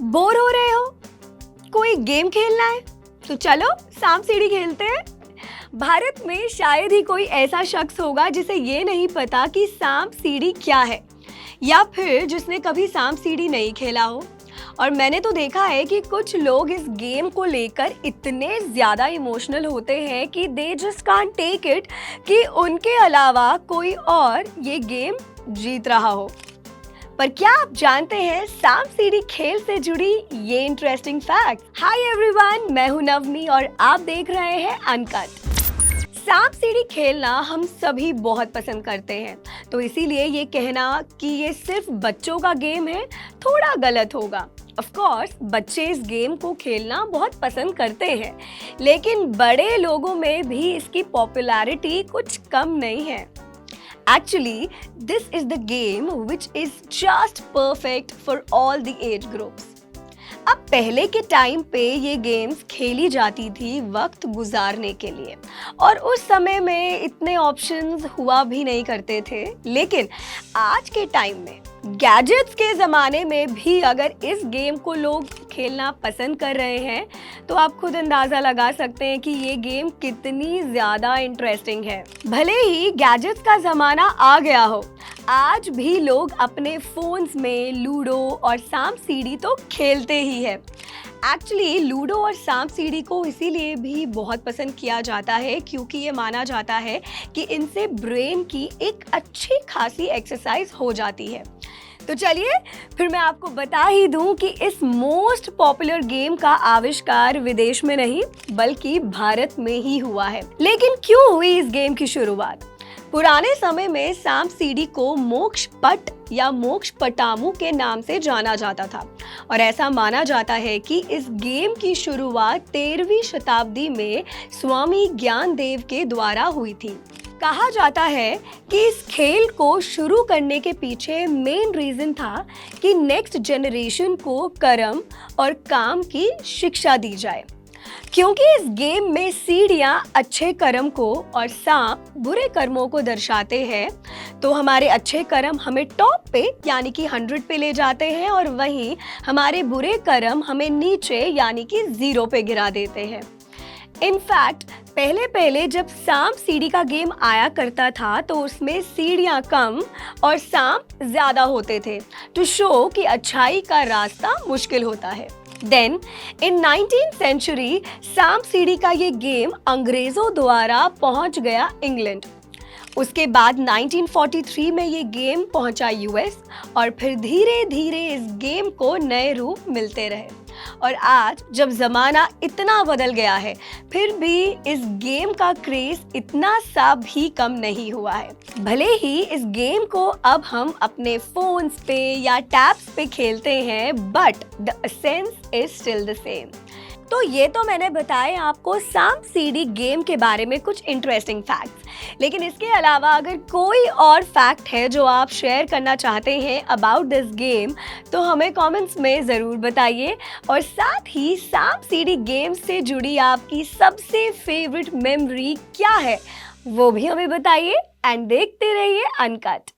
Bore हो रहे हो? कोई गेम खेलना है? तो चलो सांप सीढ़ी खेलते हैं। भारत में शायद ही कोई ऐसा शख्स होगा जिसे ये नहीं पता कि सांप सीढ़ी क्या है, या फिर जिसने कभी सांप सीढ़ी नहीं खेला हो। और मैंने तो देखा है कि कुछ लोग इस गेम को लेकर इतने ज़्यादा इमोशनल होते हैं कि they just can't take it कि उनके अलावा कोई और ये गेम जीत रहा हो। पर क्या आप जानते हैं सांप सीढ़ी खेल से जुड़ी ये इंटरेस्टिंग फैक्ट? हाय एवरीवन, मैं हूं नवमी और आप देख रहे हैं अनकट। सांप सीढ़ी खेलना हम सभी बहुत पसंद करते हैं, तो इसीलिए ये कहना कि ये सिर्फ बच्चों का गेम है थोड़ा गलत होगा। ऑफ कोर्स बच्चे इस गेम को खेलना बहुत पसंद करते हैं, लेकिन बड़े लोगों में भी इसकी पॉपुलैरिटी कुछ कम नहीं है। Actually, this is the game which is just perfect for all the age groups. अब पहले के टाइम पे ये गेम्स खेली जाती थी वक्त गुजारने के लिए, और उस समय में इतने ऑप्शंस हुआ भी नहीं करते थे। लेकिन आज के टाइम में गैजेट्स के ज़माने में भी अगर इस गेम को लोग खेलना पसंद कर रहे हैं, तो आप खुद अंदाज़ा लगा सकते हैं कि ये गेम कितनी ज़्यादा इंटरेस्टिंग है। भले ही गैजेट्स का ज़माना आ गया हो, आज भी लोग अपने फ़ोन्स में लूडो और सांप सीढ़ी तो खेलते ही है। एक्चुअली लूडो और सांप सीढ़ी को इसीलिए भी बहुत पसंद किया जाता है क्योंकि ये माना जाता है कि इनसे ब्रेन की एक अच्छी खासी एक्सरसाइज हो जाती है। तो चलिए फिर मैं आपको बता ही दूं कि इस मोस्ट पॉपुलर गेम का आविष्कार विदेश में नहीं बल्कि भारत में ही हुआ है। लेकिन क्यों हुई इस गेम की शुरुआत? पुराने समय में सांप सीढ़ी को मोक्ष पट या मोक्ष पटामू के नाम से जाना जाता था, और ऐसा माना जाता है कि इस गेम की शुरुआत 13वीं शताब्दी में स्वामी ज्ञानदेव के द्वारा हुई थी। कहा जाता है कि इस खेल को शुरू करने के पीछे मेन रीजन था कि नेक्स्ट जनरेशन को कर्म और काम की शिक्षा दी जाए, क्योंकि इस गेम में सीढ़ियाँ अच्छे कर्म को और सांप बुरे कर्मों को दर्शाते हैं। तो हमारे अच्छे कर्म हमें टॉप पे यानी कि 100 पे ले जाते हैं, और वहीं हमारे बुरे कर्म हमें नीचे यानी कि 0 पे गिरा देते हैं। इनफैक्ट पहले जब सांप सीढ़ी का गेम आया करता था तो उसमें सीढ़ियाँ कम और सांप ज़्यादा होते थे, टू शो कि अच्छाई का रास्ता मुश्किल होता है। देन इन 19th सेंचुरी सांप सीढ़ी का ये गेम अंग्रेज़ों द्वारा पहुंच गया इंग्लैंड। उसके बाद 1943 में ये गेम पहुंचा यूएस, और फिर धीरे धीरे इस गेम को नए रूप मिलते रहे। और आज जब ज़माना इतना बदल गया है, फिर भी इस गेम का क्रेज़ इतना सा भी कम नहीं हुआ है। भले ही इस गेम को अब हम अपने फ़ोन्स पे या टैब्स पे खेलते हैं, but the essence is still the same. तो ये तो मैंने बताए आपको सांप सीढ़ी गेम के बारे में कुछ इंटरेस्टिंग फैक्ट्स, लेकिन इसके अलावा अगर कोई और फैक्ट है जो आप शेयर करना चाहते हैं अबाउट दिस गेम, तो हमें कमेंट्स में ज़रूर बताइए। और साथ ही सांप सीढ़ी गेम से जुड़ी आपकी सबसे फेवरेट मेमोरी क्या है, वो भी हमें बताइए। एंड देखते रहिए अनकट।